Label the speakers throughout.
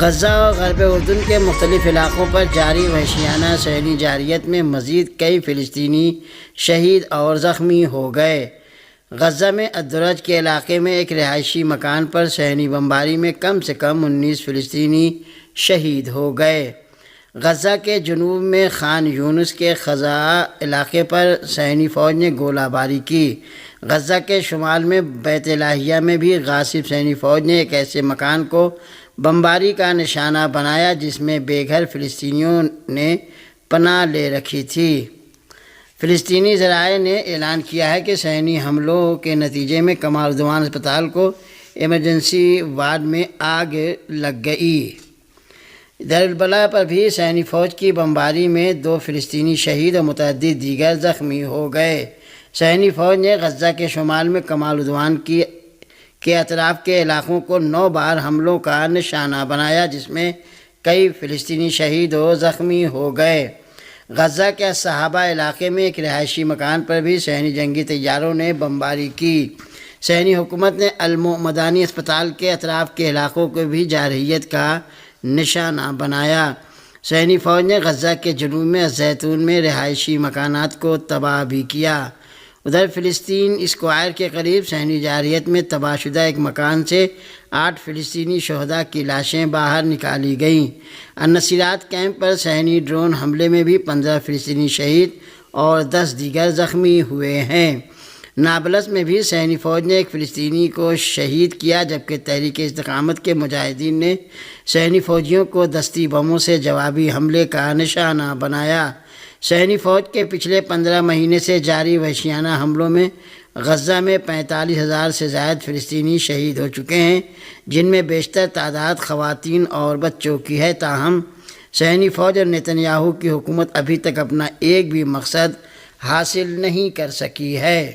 Speaker 1: غزہ اور غرب اردن کے مختلف علاقوں پر جاری وحشیانہ صہیونی جارحیت میں مزید کئی فلسطینی شہید اور زخمی ہو گئے۔ غزہ میں الدرج کے علاقے میں ایک رہائشی مکان پر صہیونی بمباری میں کم سے کم 19 فلسطینی شہید ہو گئے۔ غزہ کے جنوب میں خان یونس کے خزاں علاقے پر صہیونی فوج نے گولہ باری کی۔ غزہ کے شمال میں بیت لاہیہ میں بھی غاصب صہیونی فوج نے ایک ایسے مکان کو بمباری کا نشانہ بنایا جس میں بے گھر فلسطینیوں نے پناہ لے رکھی تھی۔ فلسطینی ذرائع نے اعلان کیا ہے کہ صہیونی حملوں کے نتیجے میں کمال العدوان اسپتال کو ایمرجنسی وارڈ میں آگ لگ گئی۔ دیر البلح پر بھی صہیونی فوج کی بمباری میں 2 فلسطینی شہید اور متعدد دیگر زخمی ہو گئے۔ صہیونی فوج نے غزہ کے شمال میں کمال العدوان کے اطراف کے علاقوں کو 9 بار حملوں کا نشانہ بنایا جس میں کئی فلسطینی شہید و زخمی ہو گئے۔ غزہ کے صحابہ علاقے میں ایک رہائشی مکان پر بھی صہیونی جنگی طیاروں نے بمباری کی۔ صہیونی حکومت نے المعمدانی اسپتال کے اطراف کے علاقوں کو بھی جارحیت کا نشانہ بنایا۔ صہیونی فوج نے غزہ کے جنوب میں الزیتون میں رہائشی مکانات کو تباہ بھی کیا۔ ادھر فلسطین اسکوائر کے قریب صہیونی جارحیت میں تباہ شدہ ایک مکان سے 8 فلسطینی شہداء کی لاشیں باہر نکالی گئیں۔ النصیرات کیمپ پر صہیونی ڈرون حملے میں بھی 15 فلسطینی شہید اور 10 دیگر زخمی ہوئے ہیں۔ نابلس میں بھی صہیونی فوج نے ایک فلسطینی کو شہید کیا جبکہ تحریک استقامت کے مجاہدین نے صہیونی فوجیوں کو دستی بموں سے جوابی حملے کا نشانہ بنایا۔ صہیونی فوج کے پچھلے 15 مہینے سے جاری وحشیانہ حملوں میں غزہ میں 45,000 سے زائد فلسطینی شہید ہو چکے ہیں جن میں بیشتر تعداد خواتین اور بچوں کی ہے۔ تاہم صہیونی فوج اور نیتن یاہو کی حکومت ابھی تک اپنا ایک بھی مقصد حاصل نہیں کر سکی ہے۔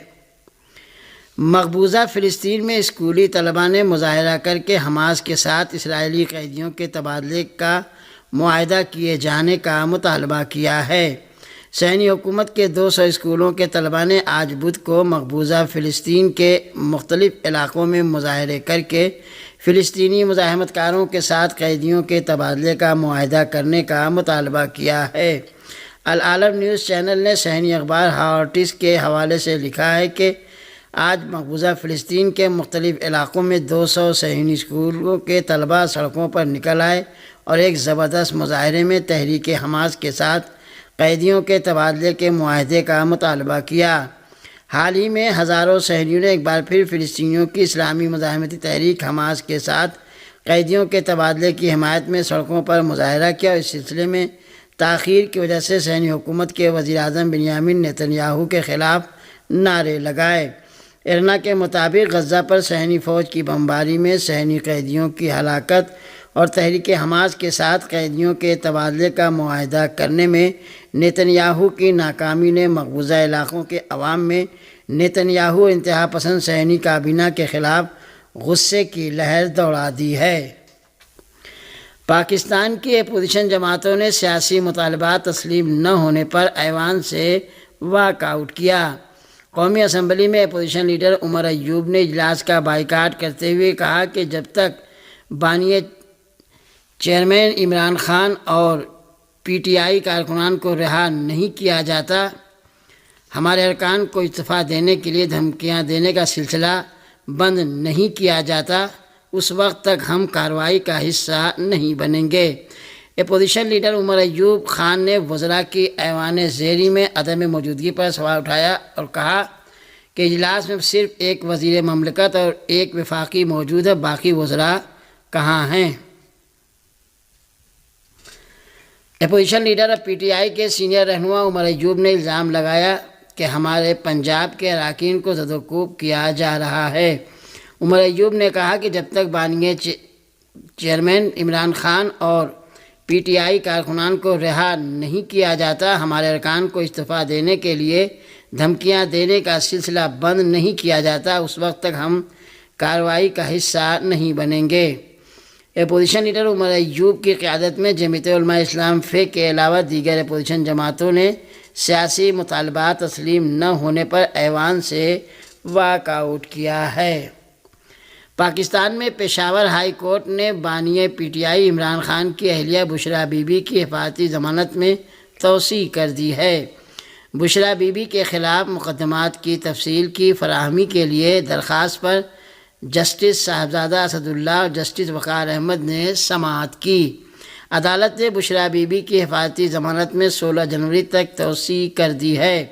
Speaker 1: مقبوضہ فلسطین میں اسکولی طلباء نے مظاہرہ کر کے حماس کے ساتھ اسرائیلی قیدیوں کے تبادلے کا معاہدہ کیے جانے کا مطالبہ کیا ہے۔ صہیونی حکومت کے 200 اسکولوں کے طلباء نے آج بدھ کو مقبوضہ فلسطین کے مختلف علاقوں میں مظاہرے کر کے فلسطینی مزاحمت کاروں کے ساتھ قیدیوں کے تبادلے کا معاہدہ کرنے کا مطالبہ کیا ہے۔ العالم نیوز چینل نے صہیونی اخبار ہارٹس کے حوالے سے لکھا ہے کہ آج مقبوضہ فلسطین کے مختلف علاقوں میں 200 صہیونی اسکولوں کے طلباء سڑکوں پر نکل آئے اور ایک زبردست مظاہرے میں تحریک حماس کے ساتھ قیدیوں کے تبادلے کے معاہدے کا مطالبہ کیا۔ حال ہی میں ہزاروں صہیونیوں نے ایک بار پھر فلسطینیوں کی اسلامی مزاحمتی تحریک حماس کے ساتھ قیدیوں کے تبادلے کی حمایت میں سڑکوں پر مظاہرہ کیا اور اس سلسلے میں تاخیر کی وجہ سے صہیونی حکومت کے وزیر اعظم بنیامین نیتن یاہو کے خلاف نعرے لگائے۔ ارنا کے مطابق غزہ پر صہیونی فوج کی بمباری میں صہیونی قیدیوں کی ہلاکت اور تحریک حماس کے ساتھ قیدیوں کے تبادلے کا معاہدہ کرنے میں نیتن یاہو کی ناکامی نے مقبوضہ علاقوں کے عوام میں نیتن یاہو انتہا پسند صہیونی کابینہ کے خلاف غصے کی لہر دوڑا دی ہے۔ پاکستان کی اپوزیشن جماعتوں نے سیاسی مطالبات تسلیم نہ ہونے پر ایوان سے واک آؤٹ کیا۔ قومی اسمبلی میں اپوزیشن لیڈر عمر ایوب نے اجلاس کا بائیکاٹ کرتے ہوئے کہا کہ جب تک بانی چیئرمین عمران خان اور پی ٹی آئی کارکنان کو رہا نہیں کیا جاتا، ہمارے ارکان کو استعفیٰ دینے کے لیے دھمکیاں دینے کا سلسلہ بند نہیں کیا جاتا، اس وقت تک ہم کارروائی کا حصہ نہیں بنیں گے۔ اپوزیشن لیڈر عمر ایوب خان نے وزراء کی ایوان زیری میں عدم موجودگی پر سوال اٹھایا اور کہا کہ اجلاس میں صرف ایک وزیر مملکت اور ایک وفاقی موجود ہے، باقی وزراء کہاں ہیں؟ اپوزیشن لیڈر اور پی ٹی آئی کے سینئر رہنما عمر ایوب نے الزام لگایا کہ ہمارے پنجاب کے اراکین کو زد و کوب کیا جا رہا ہے۔ عمر ایوب نے کہا کہ جب تک بانی چیئرمین عمران خان اور پی ٹی آئی کارکنان کو رہا نہیں کیا جاتا، ہمارے ارکان کو استعفیٰ دینے کے لیے دھمکیاں دینے کا سلسلہ بند نہیں کیا جاتا، اس وقت تک ہم کارروائی کا حصہ نہیں بنیں گے۔ اپوزیشن لیڈر عمر ایوب کی قیادت میں جمعیت علماء اسلام فیک کے علاوہ دیگر اپوزیشن جماعتوں نے سیاسی مطالبات تسلیم نہ ہونے پر ایوان سے واک آؤٹ کیا ہے۔ پاکستان میں پشاور ہائی کورٹ نے بانی P T I Imran Khan کی اہلیہ بشریٰ بی بی کی حفاظتی ضمانت میں توسیع کر دی ہے۔ بشریٰ بی بی کے خلاف مقدمات کی تفصیل کی فراہمی کے لیے درخواست پر جسٹس صاحبزادہ اسد اللہ اور جسٹس وقار احمد نے سماعت کی۔ عدالت نے بشریٰ بی بی کی حفاظتی ضمانت میں 16 جنوری تک توسیع کر دی ہے۔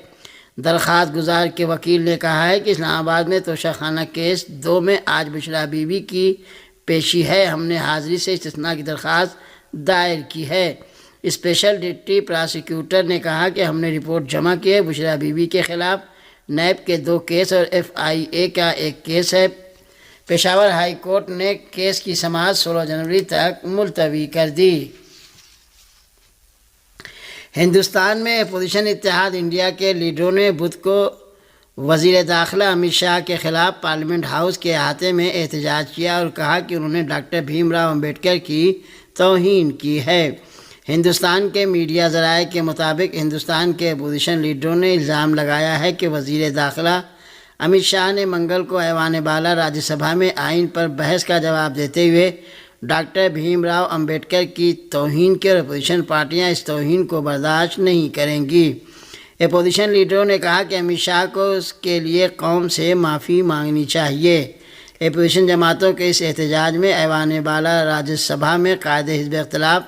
Speaker 1: درخواست گزار کے وکیل نے کہا ہے کہ اسلام آباد میں توشہ خانہ کیس 2 میں آج بشریٰ بی بی کی پیشی ہے۔ ہم نے حاضری سے استثناء کی درخواست دائر کی ہے۔ اسپیشل ڈپٹی پراسیکیوٹر نے کہا کہ ہم نے رپورٹ جمع کی ہے۔ بشریٰ بی بی کے خلاف نیب کے 2 کیس اور FIA کا 1 کیس ہے۔ پشاور ہائی کورٹ نے کیس کی سماعت 16 جنوری تک ملتوی کر دی۔ ہندوستان میں اپوزیشن اتحاد انڈیا کے لیڈروں نے بدھ کو وزیر داخلہ امت شاہ کے خلاف پارلیمنٹ ہاؤس کے احاطے میں احتجاج کیا اور کہا کہ انہوں نے ڈاکٹر بھیم راؤ امبیڈکر کی توہین کی ہے۔ ہندوستان کے میڈیا ذرائع کے مطابق ہندوستان کے اپوزیشن لیڈروں نے الزام لگایا ہے کہ وزیر داخلہ امت شاہ نے منگل کو ایوان بالا راجیہ سبھا میں آئین پر بحث کا جواب دیتے ہوئے ڈاکٹر بھیم راؤ امبیڈکر کی توہین کی اور اپوزیشن پارٹیاں اس توہین کو برداشت نہیں کریں گی۔ اپوزیشن لیڈروں نے کہا کہ امت شاہ کو اس کے لیے قوم سے معافی مانگنی چاہیے۔ اپوزیشن جماعتوں کے اس احتجاج میں ایوان بالا راجیہ سبھا میں قائد حزب اختلاف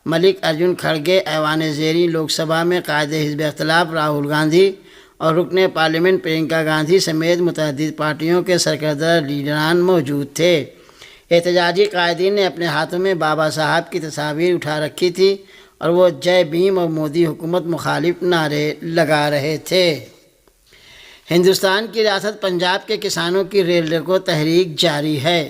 Speaker 1: ملک ارجن کھڑگے، ایوان زیریں لوک سبھا میں قائد حزب اختلاف راہل گاندھی اور رکن پارلیمنٹ پرینکا گاندھی سمیت متعدد پارٹیوں کے سرکردہ لیڈران موجود تھے۔ احتجاجی قائدین نے اپنے ہاتھوں میں بابا صاحب کی تصاویر اٹھا رکھی تھی اور وہ جے بھیم اور مودی حکومت مخالف نعرے لگا رہے تھے۔ ہندوستان کی ریاست پنجاب کے کسانوں کی ریل روکو تحریک جاری ہے۔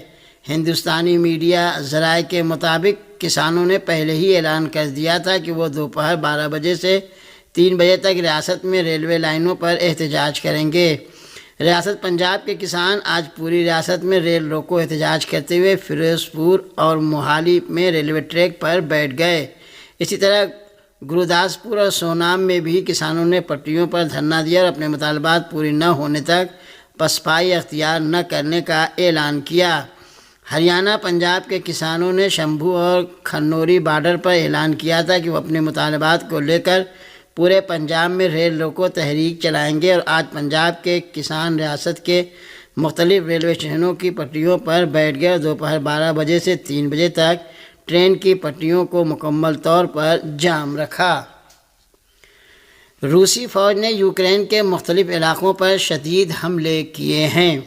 Speaker 1: ہندوستانی میڈیا ذرائع کے مطابق کسانوں نے پہلے ہی اعلان کر دیا تھا کہ وہ دوپہر 12 بجے سے 3 بجے تک ریاست میں ریلوے لائنوں پر احتجاج کریں گے۔ ریاست پنجاب کے کسان آج پوری ریاست میں ریل روکو احتجاج کرتے ہوئے فیروز پور اور موہالی میں ریلوے ٹریک پر بیٹھ گئے۔ اسی طرح گروداسپور اور سونام میں بھی کسانوں نے پٹریوں پر دھرنا دیا اور اپنے مطالبات پوری نہ ہونے تک پسپائی اختیار نہ کرنے کا اعلان کیا۔ ہریانہ پنجاب کے کسانوں نے شمبھو اور کھنوری بارڈر پر اعلان کیا تھا کہ وہ اپنے مطالبات کو لے کر پورے پنجاب میں ریل روکو تحریک چلائیں گے اور آج پنجاب کے کسان ریاست کے مختلف ریلوے اسٹیشنوں کی پٹریوں پر بیٹھ گئے اور دوپہر 12 بجے سے 3 بجے تک ٹرین کی پٹریوں کو مکمل طور پر جام رکھا۔ روسی فوج نے یوکرین کے مختلف علاقوں پر شدید حملے کیے ہیں۔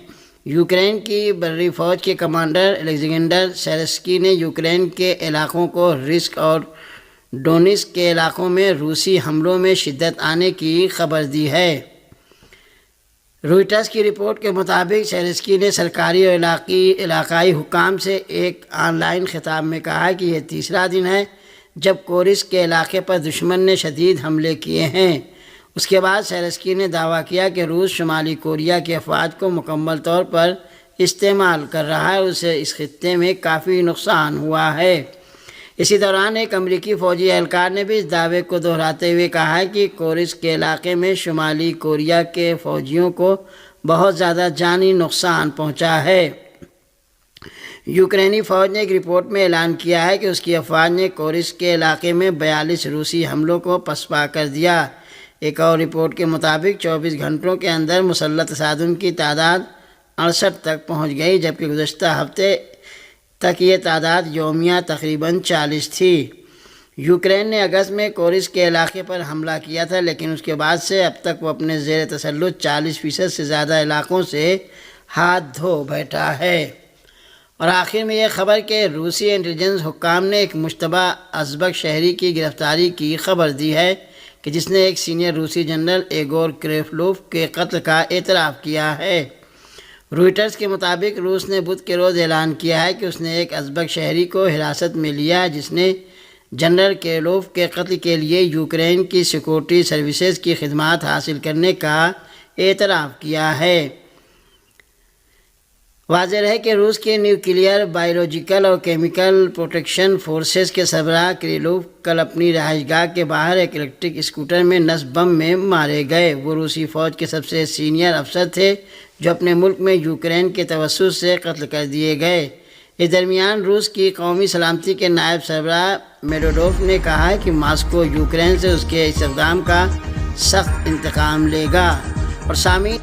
Speaker 1: یوکرین کی بری فوج کے کمانڈر الیگزینڈر سیرسکی نے یوکرین کے علاقوں کو رسک اور ڈونیٹسک کے علاقوں میں روسی حملوں میں شدت آنے کی خبر دی ہے۔ روئٹرز کی رپورٹ کے مطابق سیرسکی نے سرکاری اور علاقائی حکام سے ایک آن لائن خطاب میں کہا کہ یہ تیسرا دن ہے جب کورسک کے علاقے پر دشمن نے شدید حملے کیے ہیں۔ اس کے بعد سیرسکی نے دعویٰ کیا کہ روس شمالی کوریا کے افواج کو مکمل طور پر استعمال کر رہا ہے اور اسے اس خطے میں کافی نقصان ہوا ہے۔ اسی دوران ایک امریکی فوجی اہلکار نے بھی اس دعوے کو دہراتے ہوئے کہا ہے کہ کورسک کے علاقے میں شمالی کوریا کے فوجیوں کو بہت زیادہ جانی نقصان پہنچا ہے۔ یوکرینی فوج نے ایک رپورٹ میں اعلان کیا ہے کہ اس کی افواج نے کورسک کے علاقے میں 42 روسی حملوں کو پسپا کر دیا۔ ایک اور رپورٹ کے مطابق 24 گھنٹوں کے اندر مسلح تصادم کی تعداد 68 تک پہنچ گئی، جبکہ گزشتہ ہفتے تک یہ تعداد یومیہ تقریباً 40 تھی۔ یوکرین نے اگست میں کورسک کے علاقے پر حملہ کیا تھا، لیکن اس کے بعد سے اب تک وہ اپنے زیر تسلط 40% سے زیادہ علاقوں سے ہاتھ دھو بیٹھا ہے۔ اور آخر میں یہ خبر کہ روسی انٹیلیجنس حکام نے ایک مشتبہ ازبک شہری کی گرفتاری کی خبر دی ہے کہ جس نے ایک سینئر روسی جنرل ایگور کریفلوف کے قتل کا اعتراف کیا ہے۔ روئٹرز کے مطابق روس نے بدھ کے روز اعلان کیا ہے کہ اس نے ایک ازبک شہری کو حراست میں لیا جس نے جنرل کریلوف کے قتل کے لیے یوکرین کی سیکورٹی سروسز کی خدمات حاصل کرنے کا اعتراف کیا ہے۔ واضح ہے کہ روس کے نیوکلیئر، بایولوجیکل اور کیمیکل پروٹیکشن فورسز کے سربراہ کریلوف کل اپنی رہائش گاہ کے باہر ایک الیکٹرک اسکوٹر میں نصب بم میں مارے گئے۔ وہ روسی فوج کے سب سے سینئر افسر تھے جو اپنے ملک میں یوکرین کے توسط سے قتل کر دیے گئے۔ اس درمیان روس کی قومی سلامتی کے نائب سربراہ میڈوڈوف نے کہا ہے کہ ماسکو یوکرین سے اس کے اس اقدام کا سخت انتقام لے گا۔ اور سامعین